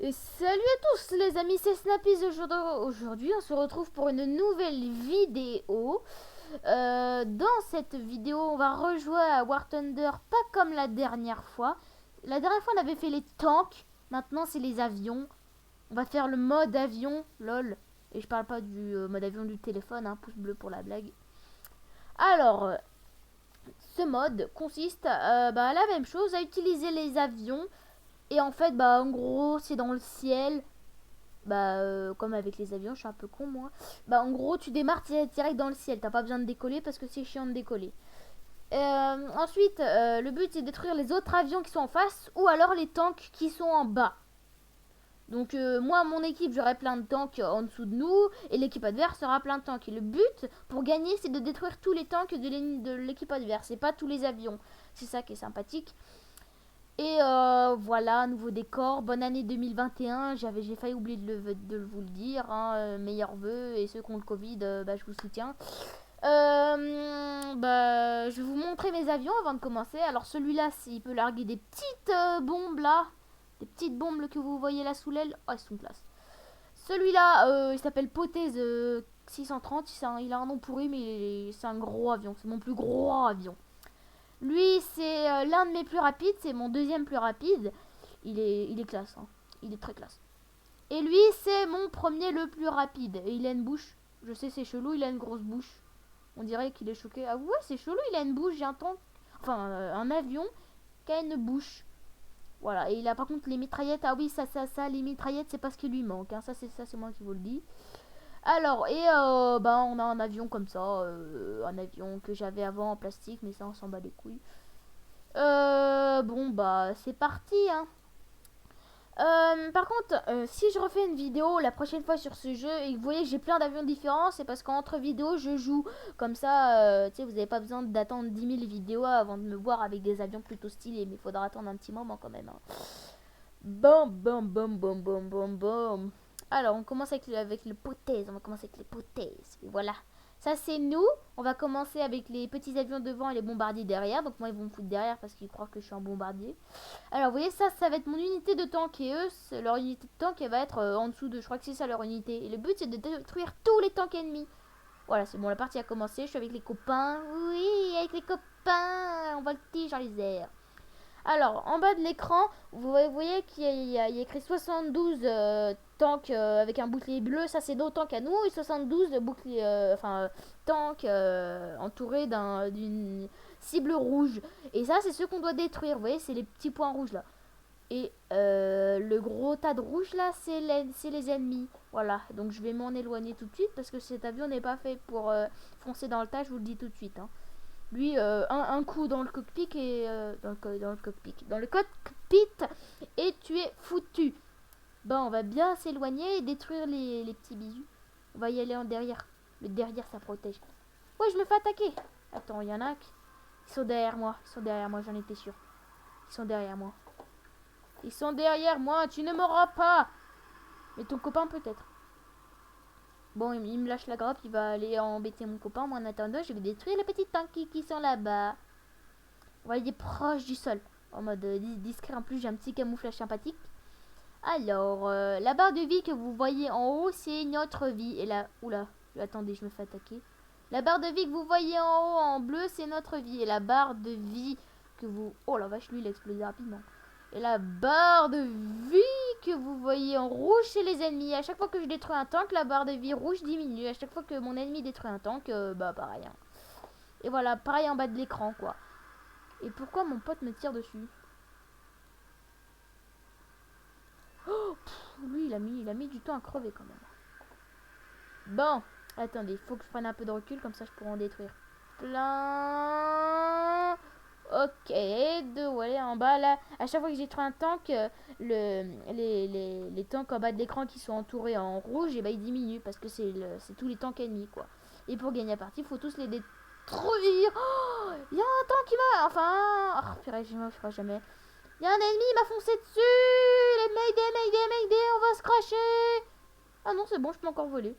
Et salut à tous les amis, c'est Snappy. Aujourd'hui, on se retrouve pour une nouvelle vidéo. Dans cette vidéo, on va rejouer à War Thunder, pas comme la dernière fois. La dernière fois, on avait fait les tanks. Maintenant, c'est les avions. On va faire le mode avion, lol. Et je parle pas du mode avion du téléphone, hein, pouce bleu pour la blague. Alors, ce mode consiste à la même chose, à utiliser les avions. Et en fait, en gros, c'est dans le ciel. Comme avec les avions, je suis un peu con moi. En gros, tu démarres direct dans le ciel. T'as pas besoin de décoller parce que c'est chiant de décoller. Ensuite, le but c'est de détruire les autres avions qui sont en face ou alors les tanks qui sont en bas. Donc moi, mon équipe, j'aurai plein de tanks en dessous de nous et l'équipe adverse aura plein de tanks. Et le but pour gagner, c'est de détruire tous les tanks de l'équipe adverse. C'est pas tous les avions. C'est ça qui est sympathique. Et voilà, nouveau décor, bonne année 2021, j'ai failli oublier de vous le dire, hein, meilleurs vœux, et ceux qui ont le Covid, je vous soutiens. Je vais vous montrer mes avions avant de commencer. Alors celui-là, il peut larguer des petites bombes là, des petites bombes que vous voyez là sous l'aile. Oh, ils sont classe. Celui-là, il s'appelle Pothèse 630, il a un nom pourri, mais c'est un gros avion, c'est mon plus gros avion. Lui, c'est l'un de mes plus rapides, c'est mon deuxième plus rapide. Il est classe, hein. Il est très classe. Et lui, c'est mon premier le plus rapide. Et il a une bouche. Je sais, c'est chelou, il a une grosse bouche. On dirait qu'il est choqué. Ah ouais, c'est chelou, il a une bouche. J'ai un tank, enfin un avion qui a une bouche. Voilà, et il a par contre les mitraillettes. Ah oui, ça, les mitraillettes, c'est pas ce qui lui manque, hein. Ça, c'est moi qui vous le dis. Alors, on a un avion comme ça, un avion que j'avais avant en plastique, mais ça, on s'en bat les couilles. C'est parti, hein. Par contre, si je refais une vidéo la prochaine fois sur ce jeu et que vous voyez que j'ai plein d'avions différents, c'est parce qu'entre vidéos, je joue. Comme ça, vous n'avez pas besoin d'attendre 10 000 vidéos avant de me voir avec des avions plutôt stylés. Mais il faudra attendre un petit moment quand même, hein. Bon. Alors, on commence avec le pothèse. On va commencer avec les pothèses. Et voilà. Ça, c'est nous. On va commencer avec les petits avions devant et les bombardiers derrière. Donc, moi, ils vont me foutre derrière parce qu'ils croient que je suis un bombardier. Alors, vous voyez, ça va être mon unité de tank. Et eux, leur unité de tank, elle va être en dessous de. Je crois que c'est ça leur unité. Et le but, c'est de détruire tous les tanks ennemis. Voilà, c'est bon, la partie a commencé. Je suis avec les copains. Oui, avec les copains. On voltige dans les airs. Alors, en bas de l'écran, vous voyez qu'il y a écrit 72 tanks avec un bouclier bleu. Ça, c'est nos tanks à nous. Et 72 boucliers, tanks entourés d'une cible rouge. Et ça, c'est ceux qu'on doit détruire. Vous voyez, c'est les petits points rouges là. Et le gros tas de rouge là, c'est les ennemis. Voilà, donc je vais m'en éloigner tout de suite parce que cet avion n'est pas fait pour foncer dans le tas, je vous le dis tout de suite, hein. Lui, un coup dans le cockpit et dans le cockpit et tu es foutu. On va bien s'éloigner et détruire les petits bisous. On va y aller en derrière. Le derrière, ça protège. Ouais, je me fais attaquer. Attends, il y en a qui... Ils sont derrière moi. J'en étais sûr. Ils sont derrière moi. Tu ne m'auras pas. Mais ton copain peut-être. Bon, il me lâche la grappe, il va aller embêter mon copain. Moi, en attendant, je vais détruire les petits tanks qui sont là-bas. On va aller proche du sol. En mode discret. En plus, j'ai un petit camouflage sympathique. Alors, la barre de vie que vous voyez en haut, c'est notre vie. Et là, oula, attendez, je me fais attaquer. La barre de vie que vous voyez en haut, en bleu, c'est notre vie. Et la barre de vie que vous... Oh la vache, lui, il a explosé rapidement. Et la barre de vie que vous voyez en rouge, c'est les ennemis. À chaque fois que je détruis un tank, la barre de vie rouge diminue. À chaque fois que mon ennemi détruit un tank, pareil, hein. Et voilà, pareil en bas de l'écran, quoi. Et pourquoi mon pote me tire dessus? Oh, lui, il a mis du temps à crever quand même. Bon, attendez, il faut que je prenne un peu de recul, comme ça je pourrai en détruire plein. Ok, deux, ouais, en bas là. À chaque fois que j'ai trouvé un tank, les tanks en bas de l'écran qui sont entourés en rouge, et ils diminuent parce que c'est tous les tanks ennemis, quoi. Et pour gagner la partie, il faut tous les détruire. Oh, il y a un tank qui m'a. Enfin. Oh, purée, je ne ferai jamais. Il y a un ennemi, il m'a foncé dessus. Les Mayday, on va se cracher. Ah non, c'est bon, je peux encore voler.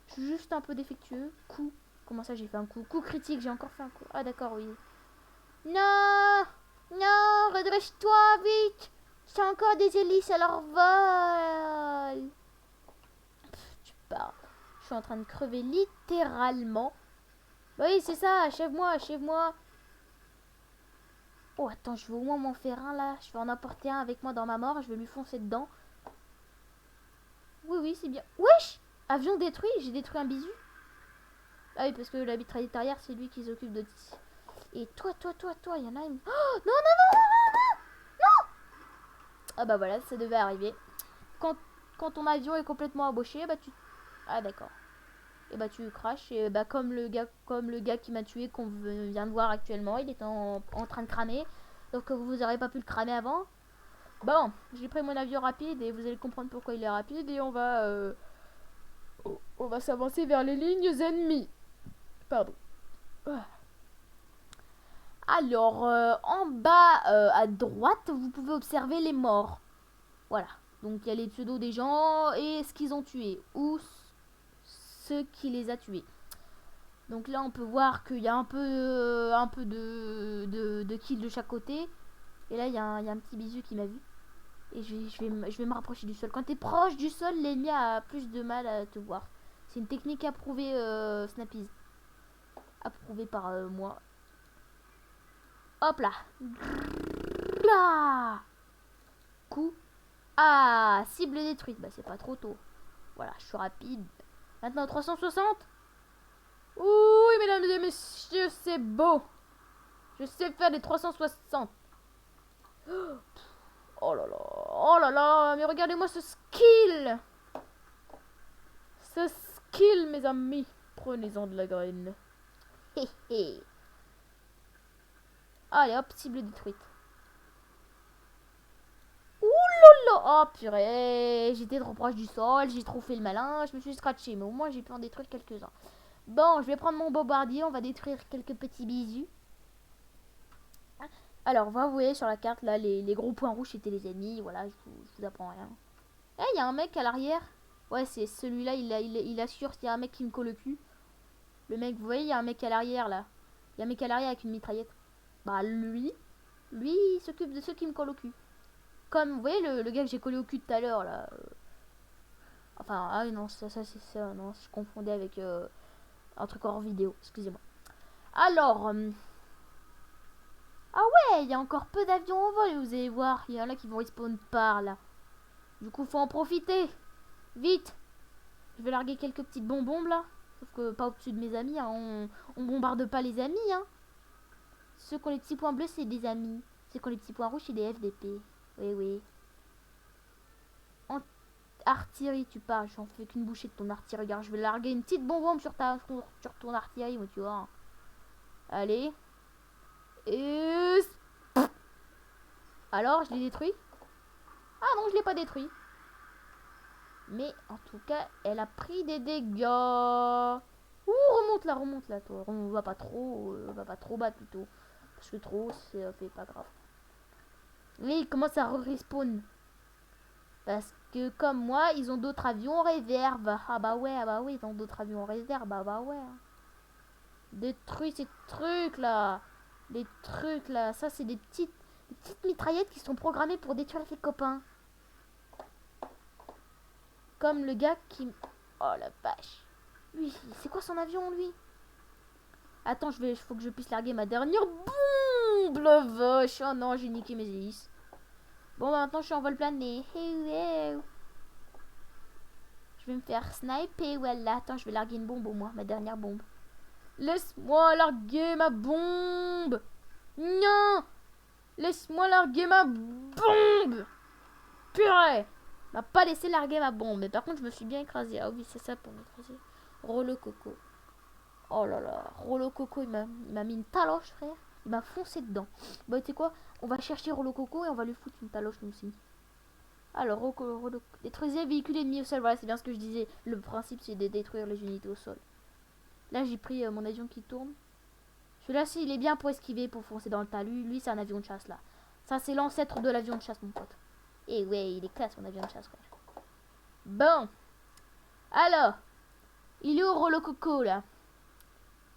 Je suis juste un peu défectueux. Coup. Comment ça, j'ai fait un coup? Coup critique, j'ai encore fait un coup. Ah d'accord, oui. Non, non, redresse-toi vite. C'est encore des hélices à leur vol. Tu parles. Je suis en train de crever littéralement. Oui, c'est ça. Achève-moi, achève-moi. Oh, attends, je vais au moins m'en faire un là. Je vais en apporter un avec moi dans ma mort. Je vais lui foncer dedans. Oui, oui, c'est bien. Wesh! Avion détruit. J'ai détruit un bisu. Ah oui, parce que la mitraillette arrière, c'est lui qui s'occupe de... Et toi, il y en a une... Oh, non, non, non, non, non, non. Ah bah voilà, ça devait arriver. Quand ton avion est complètement embauché, bah tu... Ah d'accord. Et bah tu craches. Et bah comme le gars qui m'a tué, qu'on vient de voir actuellement, il est en train de cramer. Donc vous aurez pas pu le cramer avant. Bon, j'ai pris mon avion rapide et vous allez comprendre pourquoi il est rapide. Et on va s'avancer vers les lignes ennemies. Pardon. Alors, en bas à droite, vous pouvez observer les morts. Voilà. Donc, il y a les pseudos des gens et ce qu'ils ont tué. Ou ce qui les a tués. Donc là, on peut voir qu'il y a un peu de kills de chaque côté. Et là, il y a un petit bisu qui m'a vu. Et je vais me rapprocher du sol. Quand tu es proche du sol, l'ennemi a plus de mal à te voir. C'est une technique approuvée Snappies. Approuvée par moi. Hop là. Là. Coup. Ah, cible détruite. Bah, c'est pas trop tôt. Voilà, je suis rapide. Maintenant, 360. Oui, mesdames et messieurs, c'est beau. Je sais faire des 360. Oh là là. Oh là là. Mais regardez-moi ce skill. Ce skill, mes amis. Prenez-en de la graine. Hé hé. Allez, hop, cible détruite. Ouh là là. Oh purée. J'étais trop proche du sol. J'ai trop fait le malin. Je me suis scratché. Mais au moins, j'ai pu en détruire quelques-uns. Bon, je vais prendre mon bombardier. On va détruire quelques petits bisous. Alors, vous voyez sur la carte, là, les gros points rouges, c'était les ennemis. Voilà, je vous apprends rien. Eh, il y a un mec à l'arrière. Ouais, c'est celui-là, il assure qu'il y a un mec qui me colle le cul. Le mec, vous voyez, il y a un mec à l'arrière, là. Il y a un mec à l'arrière avec une mitraillette. Bah, lui, il s'occupe de ceux qui me collent au cul. Comme, vous voyez, le gars que j'ai collé au cul tout à l'heure, là. Enfin, ah non, ça c'est ça. Non, je confondais avec un truc hors vidéo. Excusez-moi. Alors... ah ouais, il y a encore peu d'avions en vol, vous allez voir. Il y en a qui vont respawn par là. Du coup, faut en profiter. Vite. Je vais larguer quelques petites bonbons là. Sauf que pas au-dessus de mes amis. Hein. On bombarde pas les amis. Hein. Ceux qui ont les petits points bleus, c'est des amis. Ceux qui ont les petits points rouges, c'est des FDP. Oui, oui. En artillerie, tu parles. J'en fais qu'une bouchée de ton artillerie. Regarde, je vais larguer une petite bonbonne sur ton artillerie, moi, tu vois. Allez. Et... alors, je l'ai détruit? Ah non, je l'ai pas détruit. Mais en tout cas, elle a pris des dégâts. Ouh, remonte là, toi. On va pas trop bas plutôt. Parce que trop, ça fait pas grave. Mais il commence à respawn. Parce que comme moi, ils ont d'autres avions en réserve. Ah bah ouais, ils ont d'autres avions en réserve. Ah bah ouais. Détruis ces trucs là. Les trucs là. Ça, c'est des petites mitraillettes qui sont programmées pour détruire ses copains. Comme le gars qui... oh la vache. Lui, c'est quoi son avion, lui? Attends, faut que je puisse larguer ma dernière bombe, la vache. Oh non, j'ai niqué mes hélices. Bon, bah, maintenant, je suis en vol plané. Je vais me faire sniper. Voilà, attends, je vais larguer une bombe au moins, ma dernière bombe. Laisse-moi larguer ma bombe. Non. Laisse-moi larguer ma bombe. Purée. M'a pas laissé larguer ma bombe. Mais par contre, je me suis bien écrasé. Ah oui, c'est ça pour m'écraser. Rolo Coco. Oh là là. Rolo Coco, il m'a mis une taloche, frère. Il m'a foncé dedans. Bah, tu sais quoi? On va chercher Rolo Coco et on va lui foutre une taloche, nous aussi. Alors, détruisez les véhicules ennemis au sol. Voilà, c'est bien ce que je disais. Le principe, c'est de détruire les unités au sol. Là, j'ai pris mon avion qui tourne. Celui-là, il est bien pour esquiver, pour foncer dans le tas. Lui c'est un avion de chasse, là. Ça, c'est l'ancêtre de l'avion de chasse, mon pote. Et ouais, il est classe, mon avion de chasse, frère. Bon. Alors. Il est au Rolo Coco, là.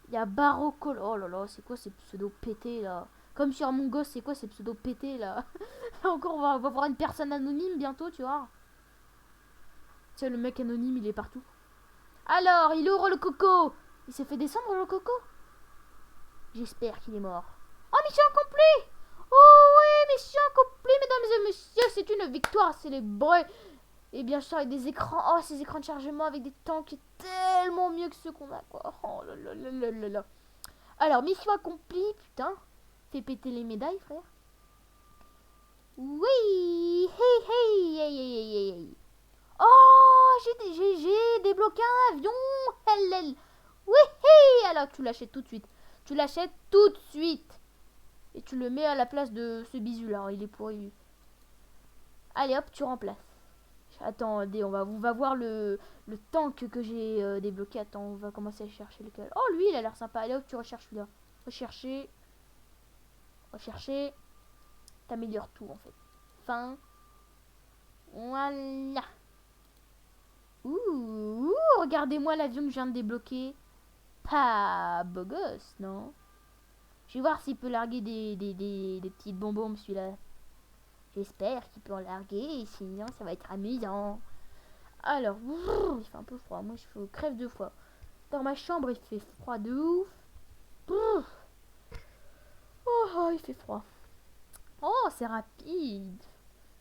Il y a Barocco. Oh là là, c'est quoi ces pseudo pétés, là? Comme sur Among Us, c'est quoi ces pseudos pétés là? Encore, on va voir une personne anonyme bientôt, tu vois. Tiens, le mec anonyme, il est partout. Alors, il ouvre le coco. Il s'est fait descendre le coco. J'espère qu'il est mort. Oh, mission accomplie! Oh oui, mission accomplie, mesdames et messieurs. C'est une victoire à célébrer. Et bien sûr, avec des écrans. Oh, ces écrans de chargement avec des tanks tellement mieux que ceux qu'on a, quoi. Oh là là là là là là. Alors, mission accomplie, putain. Fais péter les médailles, frère. Oui! Hey, hey, hey, hey, hey, hey. Oh, j'ai débloqué un avion. LL. Oui, hey. Alors, tu l'achètes tout de suite. Tu l'achètes tout de suite. Et tu le mets à la place de ce bisu là. Il est pourri. Allez, hop, tu remplaces. Attendez, on va voir le tank que j'ai débloqué. Attends, on va commencer à chercher lequel. Oh, lui, il a l'air sympa. Allez, hop, tu recherches celui-là. Rechercher. Rechercher. T'améliores tout, en fait. Fin. Voilà. Ouh, regardez-moi l'avion que je viens de débloquer. Pas beau gosse, non? Je vais voir s'il peut larguer des petites bonbons, celui-là. J'espère qu'il peut en larguer, sinon ça va être amusant. Alors, il fait un peu froid. Moi, je crève de froid. Dans ma chambre, il fait froid de ouf. Oh, il fait froid. Oh, c'est rapide.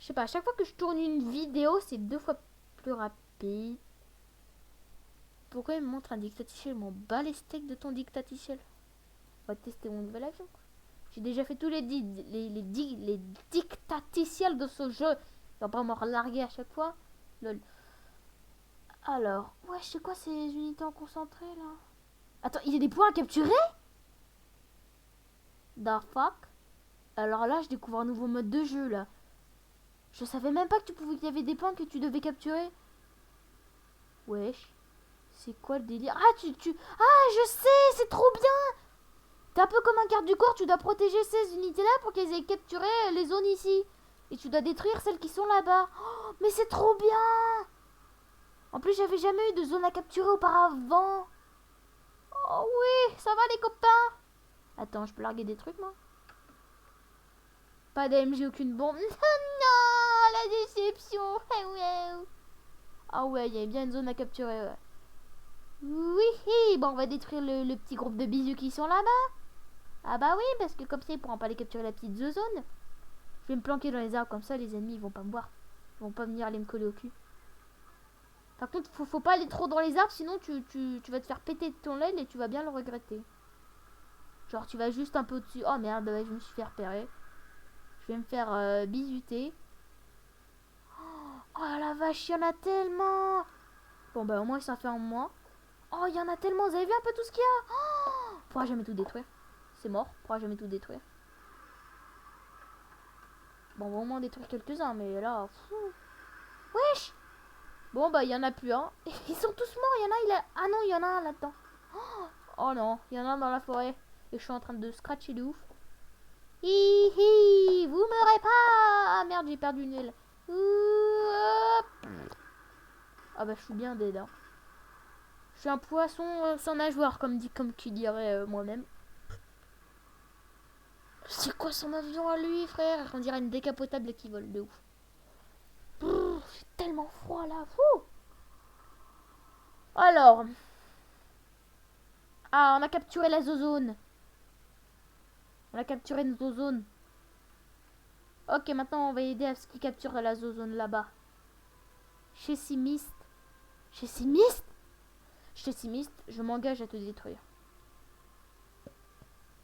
Je sais pas, à chaque fois que je tourne une vidéo, c'est 2 fois plus rapide. Pourquoi il me montre un dictaticiel? Je m'en bats les steaks de ton dictaticiel. On va tester mon nouvel avion. J'ai déjà fait tous les dictaticiels de ce jeu. Il va pas me relarguer à chaque fois. Lol. Alors, ouais, c'est quoi ces unités en concentré là? Attends, il y a des points à capturer? The fuck? Alors là, je découvre un nouveau mode de jeu là. Je savais même pas que qu'il y avait des points que tu devais capturer. Wesh. C'est quoi le délire? Ah, Ah, je sais, c'est trop bien! T'es un peu comme un garde du corps, tu dois protéger ces unités-là pour qu'elles aient capturé les zones ici. Et tu dois détruire celles qui sont là-bas. Oh, mais c'est trop bien! En plus, j'avais jamais eu de zone à capturer auparavant. Oh oui, ça va les copains? Attends, je peux larguer des trucs, moi? Pas d'AMG, aucune bombe. Non, la déception. Ah ouais, il y a bien une zone à capturer, ouais. Oui, bon, on va détruire le petit groupe de bisous qui sont là-bas. Ah bah oui, parce que comme ça, ils pourront pas aller capturer la petite zone. Je vais me planquer dans les arbres, comme ça, les ennemis, ils vont pas me voir. Ils vont pas venir aller me coller au cul. Par contre, faut pas aller trop dans les arbres, sinon tu vas te faire péter de ton aile et tu vas bien le regretter. Genre, tu vas juste un peu au-dessus. Oh merde, ouais, je me suis fait repérer. Je vais me faire bisuter. Oh la vache, il y en a tellement. Bon, bah au moins, ça fait un moins. Oh, il y en a tellement. Vous avez vu un peu tout ce qu'il y a? Oh, on pourra jamais tout détruire. C'est mort, on pourra jamais tout détruire. Bon, on va au moins détruire quelques-uns, mais là... Wesh! Bon, bah, il y en a plus un. Ils sont tous morts, il y en a, Ah non, il y en a un là-dedans. Oh non, il y en a un dans la forêt. Et je suis en train de scratcher de ouf. Hihi, vous m'aurez pas! Ah merde, j'ai perdu une aile. Ah bah, je suis bien dead, hein. Je suis un poisson sans nageoire, comme tu dirais moi-même. C'est quoi son avion à lui, frère? On dirait une décapotable qui vole de ouf. C'est tellement froid là. Fou. Alors. Ah, on a capturé la zozone. On a capturé une zozone. Ok, maintenant on va aider à ce qui capture la zozone là-bas. Chessimiste. Chessimiste? Chessimiste, je m'engage à te détruire.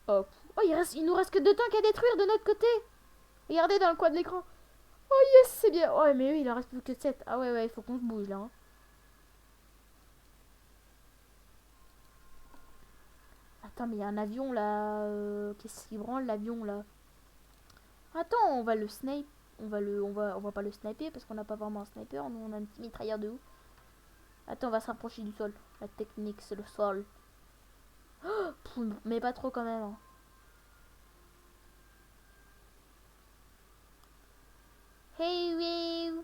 Hop. Oh, il nous reste que 2 tanks à détruire de notre côté. Regardez dans le coin de l'écran. Oh yes, c'est bien. Ouais, mais oui, il en reste plus que 7. Ah ouais, il faut qu'on se bouge là. Hein. Attends, mais il y a un avion là. Qu'est-ce qui branle l'avion là? Attends, on va le snipe. On va pas le sniper parce qu'on n'a pas vraiment un sniper. Nous, on a un petit mitrailleur de ouf. Attends, on va se rapprocher du sol. La technique, c'est le sol. Oh, mais pas trop quand même. Hein. Hey, oui.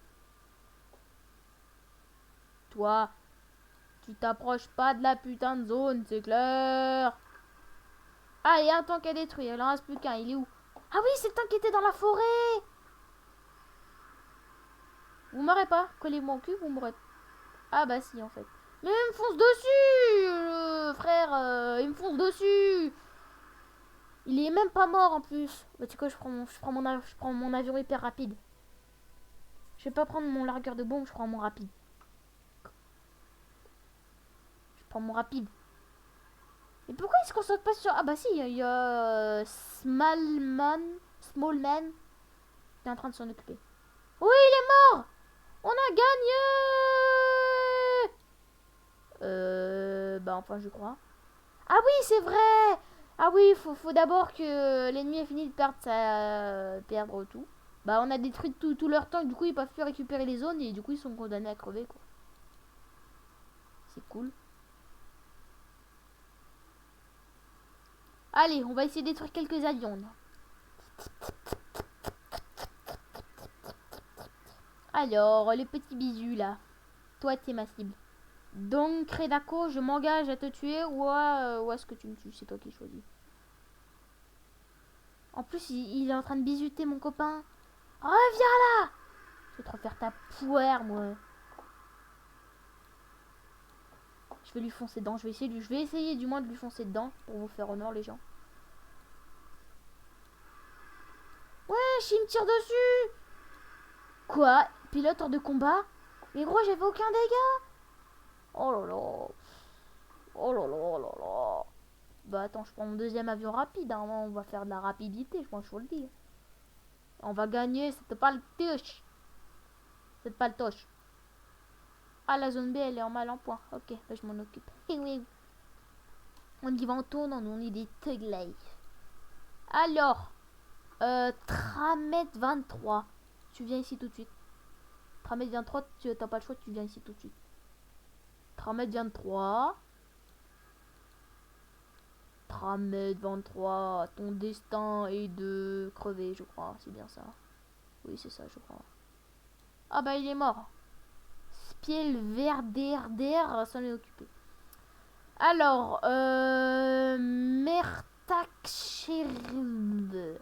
Toi, tu t'approches pas de la putain de zone, c'est clair. Ah, il y a un tank à détruire. Il en reste plus qu'un. Il est où? Ah oui, c'est le temps qui était dans la forêt. Vous m'aurez pas. Collez-moi au cul, vous m'aurez. Ah bah si, en fait. Mais il me fonce dessus, frère. Il me fonce dessus. Il est même pas mort en plus. Bah tu sais quoi, je prends mon avion hyper rapide. Je vais pas prendre mon largueur de bombe, je prends mon rapide. Je prends mon rapide. Et pourquoi il se concentre pas sur... Ah bah si, il y a Smallman qui est en train de s'en occuper. Oui, il est mort. On a gagné. Bah enfin je crois. Ah oui, c'est vrai. Ah oui, faut d'abord que l'ennemi ait fini de perdre tout. Bah on a détruit tout leur temps, du coup ils peuvent plus récupérer les zones et du coup ils sont condamnés à crever quoi. C'est cool. Allez, on va essayer de détruire quelques avions. Alors, les petits bisous là. Toi, t'es ma cible. Donc, Redako, je m'engage à te tuer ou est-ce que tu me tues? C'est toi qui choisis. En plus, il est en train de bisuter mon copain. Reviens là! Je vais te refaire ta poire, moi. Je vais lui foncer dedans. Je vais essayer du moins de lui foncer dedans pour vous faire honneur, les gens. Ouais, il me tire dessus! Quoi? Pilote hors de combat? Mais gros, j'avais aucun dégât! Oh là là! Oh là là, oh là là! Bah attends, je prends mon deuxième avion rapide, hein. On va faire de la rapidité, je pense qu'il faut le dire. On va gagner, c'était pas le touche. C'est pas le touche. Ah, la zone B, elle est en mal en point. Ok, bah, je m'en occupe. Et oui, on y va en tournant, on est des thug life. Alors, Tramet 23. Tu viens ici tout de suite. Tramet 23, tu n'as pas le choix, tu viens ici tout de suite. Tramet 23. Tramet 23, ton destin est de crever, je crois. C'est bien ça. Oui, c'est ça, je crois. Ah bah, il est mort. Spielverderder s'en est occupé. Alors, Mertaksherd.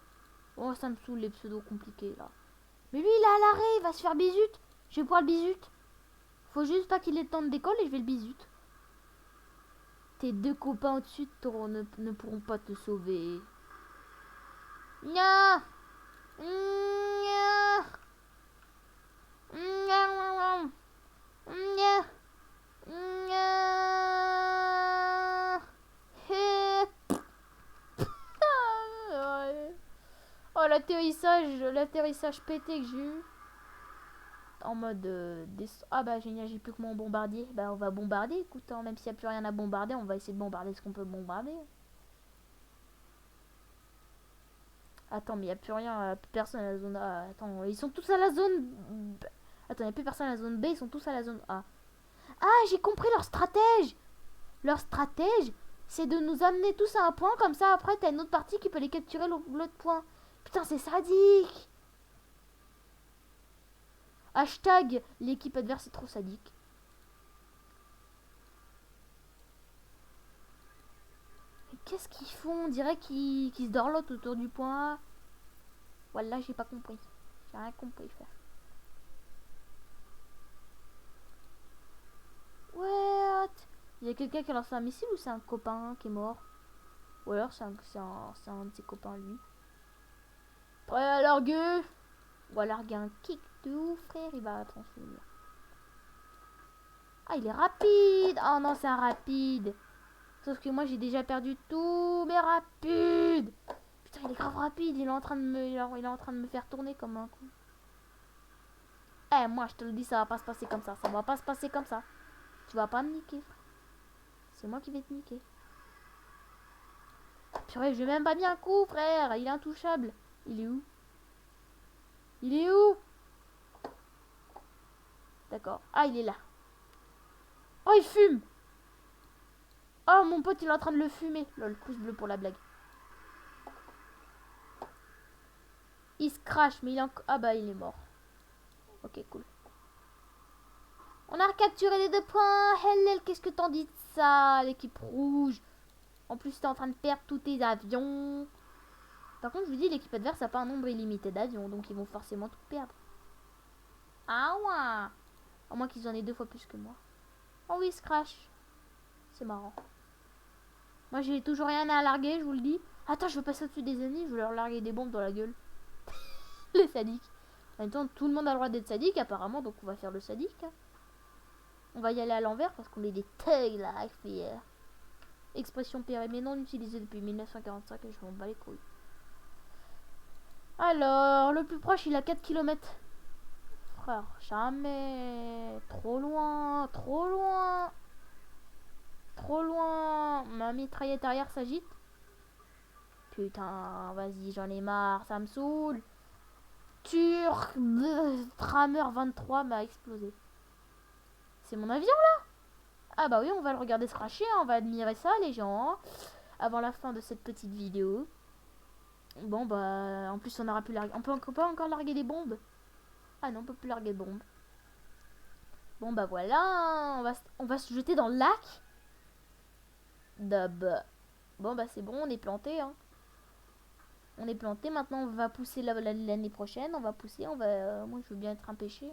Oh, ça me saoule les pseudos compliqués là. Mais lui, il est à l'arrêt, il va se faire bisute. Je vais pouvoir le bisute. Faut juste pas qu'il ait le temps de décoller et je vais le bisute. Tes deux copains au-dessus ne pourront pas te sauver. Nya. Nya. Nya. Nya. Nya. Oh, l'atterrissage pété que j'ai eu. En mode ah bah génial, j'ai plus que mon bombardier. Bah on va bombarder, écoute, hein, même s'il n'y a plus rien à bombarder, on va essayer de bombarder ce qu'on peut bombarder. Attends, mais il n'y a plus rien, plus personne à la zone A. Attends, ils sont tous à la zone B. Attends, il n'y a plus personne à la zone B, ils sont tous à la zone A. Ah, j'ai compris leur stratège. Leur stratège, c'est de nous amener tous à un point, comme ça après t'as une autre partie qui peut les capturer l'autre point. Putain, c'est sadique. Hashtag l'équipe adverse est trop sadique. Mais qu'est-ce qu'ils font? On dirait qu'ils se dorlotent autour du point A. Voilà, j'ai pas compris. J'ai rien compris, frère. What? Il y a quelqu'un qui a lancé un missile ou c'est un copain qui est mort? Ou alors c'est un de ses copains, lui. Prêt à larguer? Ou à larguer un kick de ouf, frère. Il va transformer. Ah, il est rapide. Oh non, c'est un rapide. Sauf que moi, j'ai déjà perdu tous mes rapides. Putain, il est grave rapide. Il est en train de me faire tourner comme un coup. Eh, moi, je te le dis, ça va pas se passer comme ça. Ça va pas se passer comme ça. Tu vas pas me niquer. C'est moi qui vais te niquer. Purée, je vais même pas bien un coup, frère. Il est intouchable. Il est où? Il est où? D'accord. Ah, il est là. Oh, il fume. Oh, mon pote, il est en train de le fumer. Lol, pouce bleu pour la blague. Il se crache, mais il est encore... Ah bah, il est mort. Ok, cool. On a recapturé les 2 points. Hellel, qu'est-ce que t'en dis de ça, l'équipe rouge? En plus, t'es en train de perdre tous tes avions. Par contre, je vous dis, l'équipe adverse n'a pas un nombre illimité d'avions, donc ils vont forcément tout perdre. Ah ouais. À moins qu'ils en aient 2 fois plus que moi. Oh oui, Scratch. C'est marrant. Moi, j'ai toujours rien à larguer, je vous le dis. Attends, je veux passer au-dessus des ennemis, je veux leur larguer des bombes dans la gueule. Les sadiques. En même temps, tout le monde a le droit d'être sadique, apparemment, donc on va faire le sadique. Hein. On va y aller à l'envers parce qu'on est des thugs like fear. Expression périmée non utilisée depuis 1945 et je m'en bats les couilles. Alors, le plus proche, il a 4 km. Frère, jamais. Trop loin, trop loin. Trop loin. Ma mitraillette arrière s'agite. Putain, vas-y, j'en ai marre, ça me saoule. Trammer 23 m'a explosé. C'est mon avion là? Ah bah oui, on va le regarder se cracher, hein. On va admirer ça les gens. Hein, avant la fin de cette petite vidéo. Bon bah, en plus on aura pu larguer. On peut encore larguer des bombes. Ah non, on peut plus larguer de bombes. Bon bah voilà, hein. On va se jeter dans le lac. Bon bah c'est bon, on est planté. Hein. On est planté, maintenant on va pousser l'année prochaine. On va pousser, moi je veux bien être un pêché.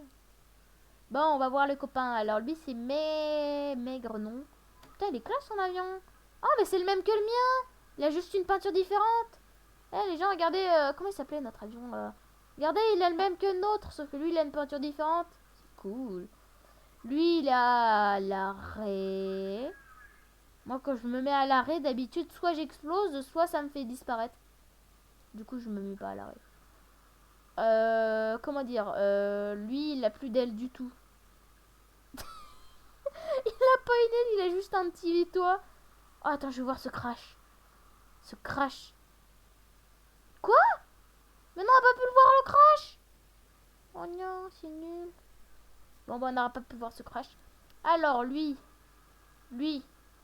Bon, on va voir le copain. Alors lui c'est maigre non. Putain, il est classe son avion. Ah mais c'est le même que le mien. Il a juste une peinture différente. Eh les gens, regardez, comment il s'appelait notre avion là. Regardez, il a le même que le nôtre, sauf que lui il a une peinture différente. C'est cool. Lui il a l'arrêt. Moi quand je me mets à l'arrêt, d'habitude soit j'explose, soit ça me fait disparaître. Du coup je me mets pas à l'arrêt. Comment dire, lui il a plus d'aile du tout. Il a pas une aile, il a juste un petit toit. Oh, attends, je vais voir ce crash. Ce crash. Quoi? Mais non, on n'a pas pu le voir le crash. Oh non, c'est nul. Bon, bah, on n'aura pas pu voir ce crash. Alors, lui.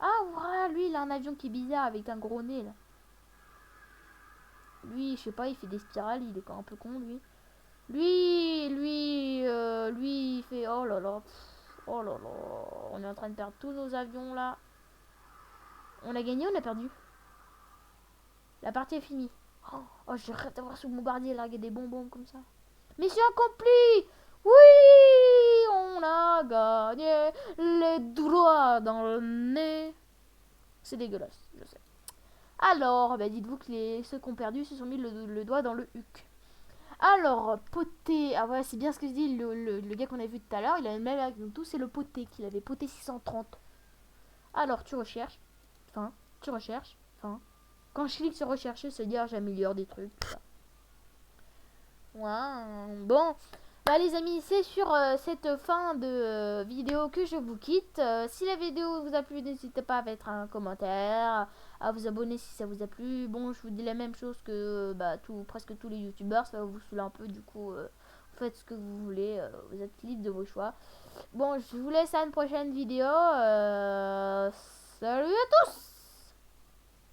Ah, ouais, lui, il a un avion qui est bizarre avec un gros nez, là. Lui, je sais pas, il fait des spirales, il est un peu con, lui. Lui, il fait... Oh là là. Oh là là. On est en train de perdre tous nos avions, là. On a gagné ou on a perdu? La partie est finie. Oh, je rêve d'avoir ce bombardier larguer des bonbons comme ça. Mission accomplie! Oui! On a gagné les doigts dans le nez. C'est dégueulasse, je sais. Alors, bah dites-vous que ceux qui ont perdu se sont mis le doigt dans le huc. Alors, poté. Ah ouais, c'est bien ce que je dis. Le gars qu'on a vu tout à l'heure, il a le même avec nous tous. C'est le poté qu'il avait. Poté 630. Alors, tu recherches. Enfin, tu recherches. Enfin. Quand je clique sur rechercher, se dire j'améliore des trucs. Ouais. Bon, bah les amis, c'est sur cette fin de vidéo que je vous quitte. Si la vidéo vous a plu, n'hésitez pas à mettre un commentaire, à vous abonner si ça vous a plu. Bon, je vous dis la même chose que presque tous les youtubeurs, ça va vous saouler un peu, du coup, faites ce que vous voulez, vous êtes libre de vos choix. Bon, je vous laisse à une prochaine vidéo. Salut à tous!